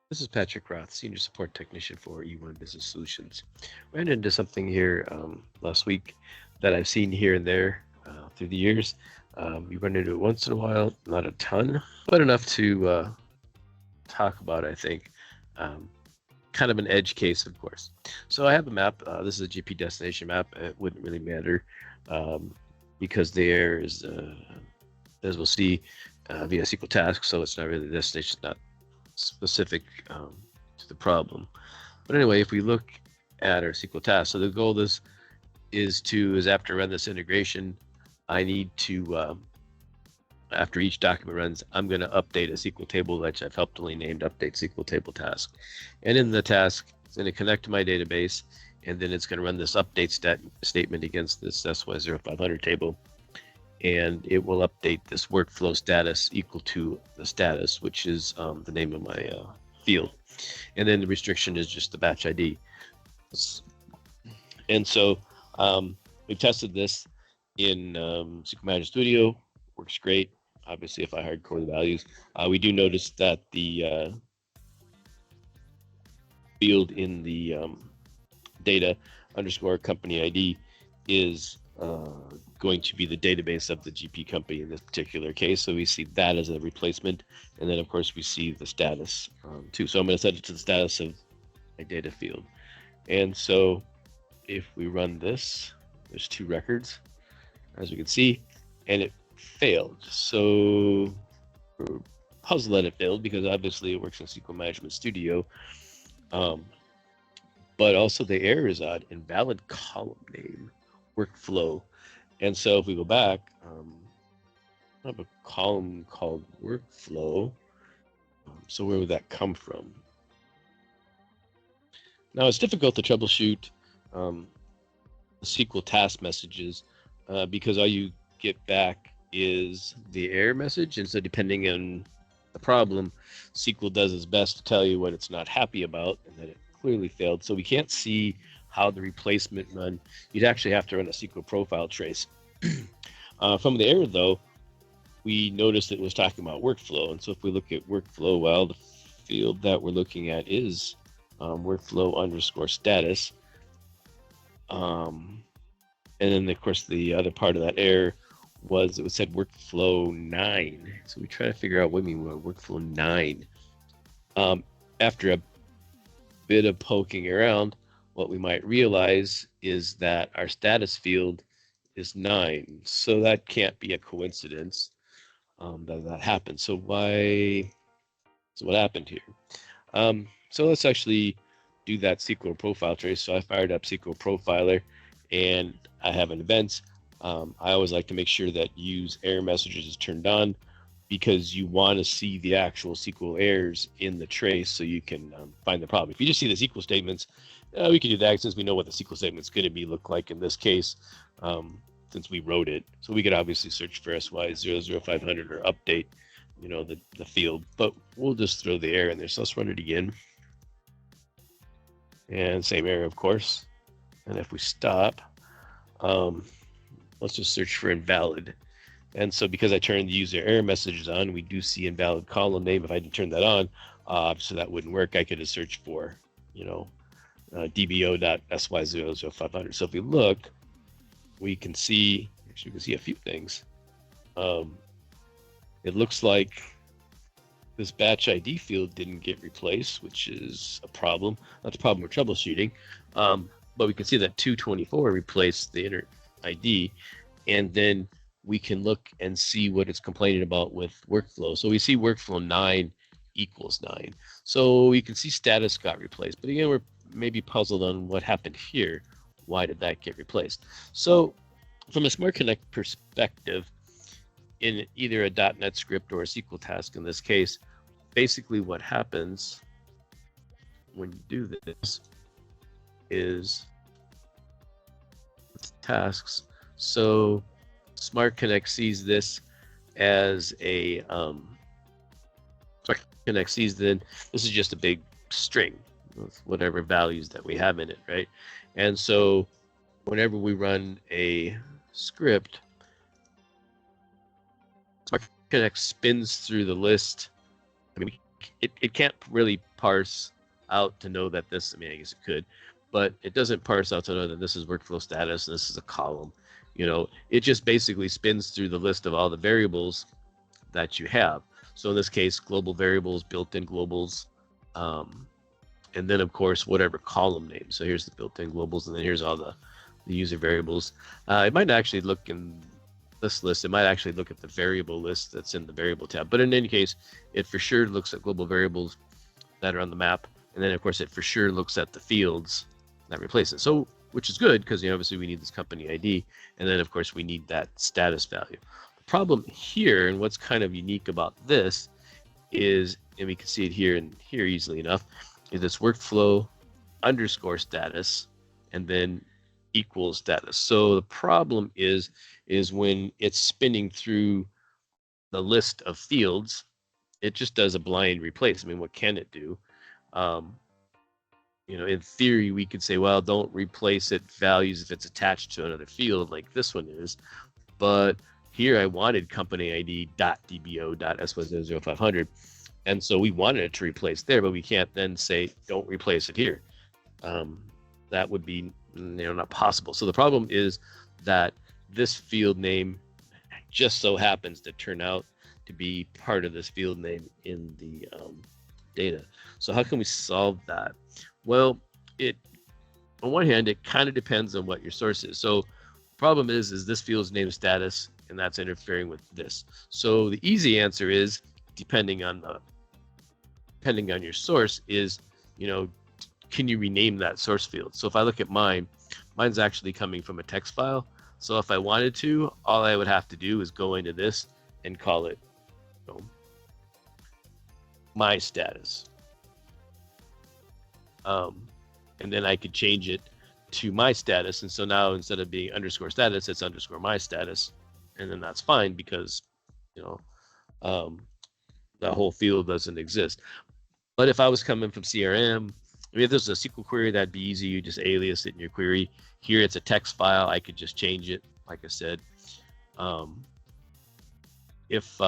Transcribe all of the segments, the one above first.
This is Patrick Roth, Senior Support Technician for E1 Business Solutions. Ran into something here last week that I've seen here and there through the years. You run into it once in a while, not a ton, but enough to talk about, I think. Um, Kind of an edge case, of course. So I have a map. This is a GP destination map. It wouldn't really matter um, because there is, as we'll see, via SQL task, so it's not really the destination, not specific to the problem. But anyway, if we look at our SQL task, so the goal is after I run this integration, I need to after each document runs, I'm going to update a SQL table which I've helpfully named update SQL table task. And in the task, it's going to connect to my database, and then it's going to run this update statement against this SY0500 table, and it will update this workflow status equal to the status, which is the name of my field. And then the restriction is just the batch ID. And so we've tested this in SQL Manager Studio. Works great. Obviously, if I hardcore the values, we do notice that the field in the data underscore company ID is going to be the database of the GP company in this particular case. So we see that as a replacement. And then, of course, we see the status too. So I'm going to set it to the status of my data field. And so if we run this, there's two records, as we can see, and it failed. So we're puzzled that it failed because obviously it works in SQL Management Studio. But also the error is odd, invalid column name, workflow. And so if we go back, I have a column called workflow. So where would that come from? Now it's difficult to troubleshoot SQL task messages because all you get back is the error message. And so depending on the problem, SQL does its best to tell you what it's not happy about and that it clearly failed. So we can't see how the replacement run. You'd actually have to run a SQL profile trace. From the error, though, we noticed it was talking about workflow. And so if we look at workflow, well, the field that we're looking at is workflow underscore status. And then, of course, the other part of that error was it said workflow 9. So we try to figure out what we mean by workflow 9. After a bit of poking around, what we might realize is that our status field is 9. So that can't be a coincidence that happened. So what happened here? So let's actually do that SQL profile trace. So I fired up SQL Profiler and I have an events. I always like to make sure that use error messages is turned on because you want to see the actual SQL errors in the trace so you can find the problem. If you just see the SQL statements, we can do that since we know what the SQL statement is going to look like in this case, since we wrote it. So we could obviously search for SY00500 or update, the field, but we'll just throw the error in there. So let's run it again. And same error, of course. And if we stop, let's just search for invalid. And so because I turned the user error messages on, we do see invalid column name. If I didn't turn that on, so that wouldn't work. I could have searched for, dbo.sy00500. So if we look, we can see a few things. It looks like this batch ID field didn't get replaced, which is a problem. That's a problem we're troubleshooting. But we can see that 224 replaced the inner ID, and then we can look and see what it's complaining about with workflow. So we see workflow 9 equals 9. So you can see status got replaced. But again, we're maybe puzzled on what happened here. Why did that get replaced? So from a SmartConnect perspective, in either a .NET script or a SQL task in this case, basically what happens when you do this is tasks. So SmartConnect sees this as a SmartConnect sees then this is just a big string with whatever values that we have in it, right? And so whenever we run a script, SmartConnect spins through the list. I mean, we it can't really parse out to know that this, I mean, I guess it could, but it doesn't parse out to know that this is workflow status and this is a column. It just basically spins through the list of all the variables that you have. So in this case, global variables, built-in globals, and then of course whatever column name. So here's the built-in globals, and then here's all the user variables. It might actually look in this list. It might actually look at the variable list that's in the variable tab. But in any case, it for sure looks at global variables that are on the map, and then of course it for sure looks at the fields that replace it. So which is good because obviously we need this company ID, and then of course we need that status value. The problem here, and what's kind of unique about this is, and we can see it here and here easily enough, is this workflow underscore status and then equals status. So the problem is when it's spinning through the list of fields, it just does a blind replace. I mean, what can it do? In theory, we could say, well, don't replace it values if it's attached to another field like this one is. But here I wanted company ID .dbo.s100500. And so we wanted it to replace there, but we can't then say, don't replace it here. That would be not possible. So the problem is that this field name just so happens to turn out to be part of this field name in the data. So how can we solve that? Well, on one hand, it kind of depends on what your source is. So problem is this field's name status, and that's interfering with this. So the easy answer is, depending on your source, is can you rename that source field? So if I look at mine's actually coming from a text file. So if I wanted to, all I would have to do is go into this and call it my status. And then I could change it to my status. And so now instead of being underscore status, it's underscore my status. And then that's fine because, that whole field doesn't exist. But if I was coming from CRM, if this was a SQL query, that'd be easy. You just alias it in your query. Here it's a text file. I could just change it, like I said. If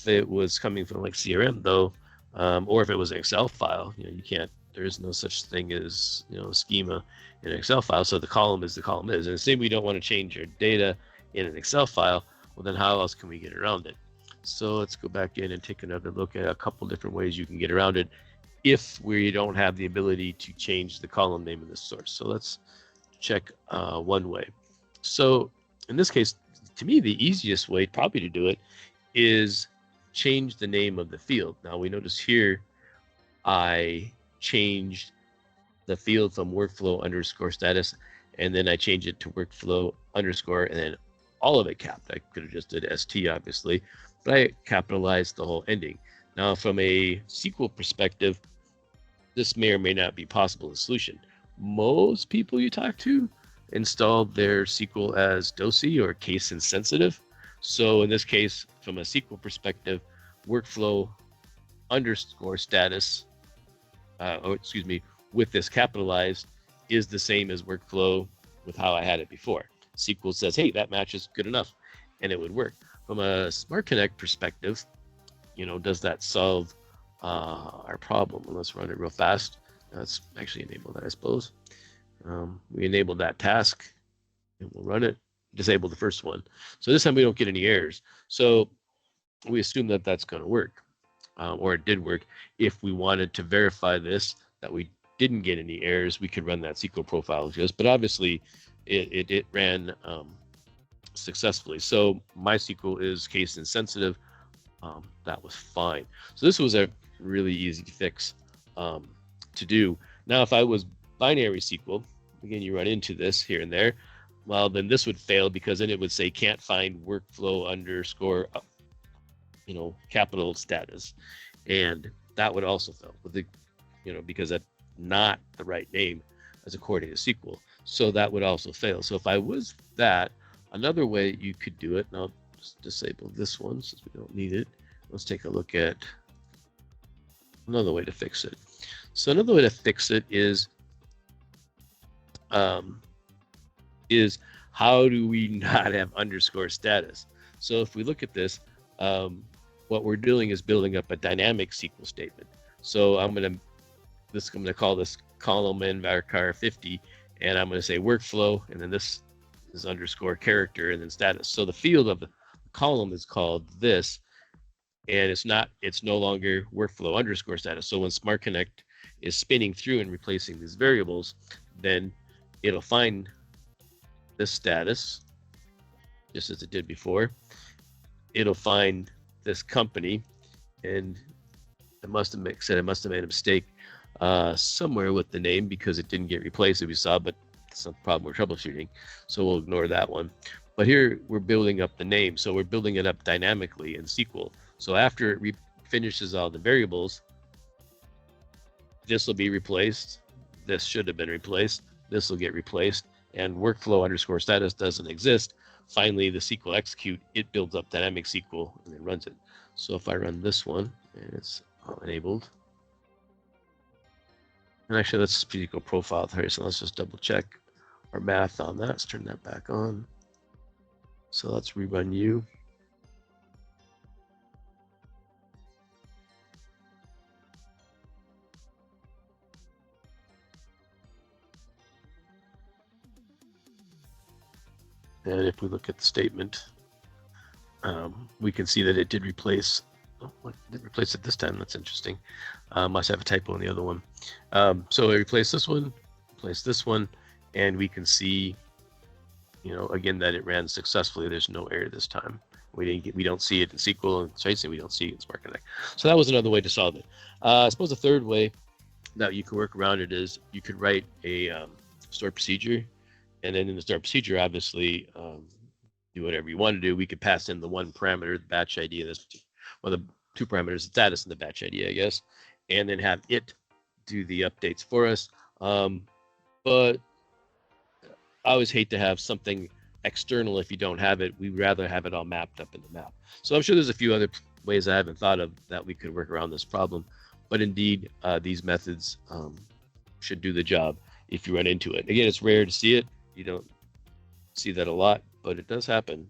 it was coming from like CRM though, or if it was an Excel file, you can't. There is no such thing as schema in an Excel file. So the column is the column is. And say we don't want to change your data in an Excel file, well then how else can we get around it? So let's go back in and take another look at a couple different ways you can get around it if we don't have the ability to change the column name in the source. So let's check one way. So in this case, to me, the easiest way probably to do it is change the name of the field. Now we notice here I changed the field from workflow underscore status, and then I changed it to workflow underscore, and then all of it capped. I could have just did ST obviously, but I capitalized the whole ending. Now from a SQL perspective, this may or may not be possible as a solution. Most people you talk to installed their SQL as DOSI or case insensitive. So in this case, from a SQL perspective, workflow underscore status, with this capitalized is the same as workflow with how I had it before. SQL says, hey, that matches good enough, and it would work. From a SmartConnect perspective, does that solve our problem? Well, let's run it real fast. Let's actually enable that, I suppose. We enabled that task, and we'll run it. Disable the first one. So this time we don't get any errors. So we assume that that's going to work, or it did work. If we wanted to verify this, that we didn't get any errors, we could run that SQL profile just. But obviously, it ran successfully. So MySQL is case insensitive. That was fine. So this was a really easy fix to do. Now, if I was binary SQL, again, you run into this here and there. Well, then this would fail because then it would say can't find workflow underscore, capital status, and that would also fail with the, because that's not the right name as according to SQL. So that would also fail. So if I was that, another way you could do it, and I'll just disable this one since we don't need it. Let's take a look at another way to fix it. So another way to fix it is how do we not have underscore status? So if we look at this, what we're doing is building up a dynamic SQL statement. So I'm going to call this column in varchar 50, and I'm going to say workflow, and then this is underscore character, and then status. So the field of the column is called this, and it's no longer workflow underscore status. So when SmartConnect is spinning through and replacing these variables, then it'll find this status, just as it did before. It'll find this company, and I must have made a mistake somewhere with the name because it didn't get replaced, as we saw, but that's not the problem we're troubleshooting. So we'll ignore that one. But here we're building up the name. So we're building it up dynamically in SQL. So after it finishes all the variables, this will be replaced. This should have been replaced. This will get replaced. And workflow underscore status doesn't exist. Finally, the SQL execute, it builds up dynamic SQL and then runs it. So if I run this one, and it's enabled. And actually, let's SQL profile here. So let's just double check our math on that. Let's turn that back on. So let's rerun you. And if we look at the statement, we can see that it did replace. Oh, it didn't replace it this time. That's interesting. Must have a typo in the other one. So it replaced this one, and we can see, again, that it ran successfully. There's no error this time. We don't see it in SQL, and Tracy, we don't see it in SmartConnect. So that was another way to solve it. I suppose a third way that you could work around it is you could write a stored procedure, and then in the stored procedure, obviously, do whatever you want to do. We could pass in the one parameter, the batch ID, the two parameters, the status and the batch ID, I guess, and then have it do the updates for us. But I always hate to have something external if you don't have it. We'd rather have it all mapped up in the map. So I'm sure there's a few other ways I haven't thought of that we could work around this problem. But indeed, these methods should do the job if you run into it. Again, it's rare to see it. You don't see that a lot, but it does happen.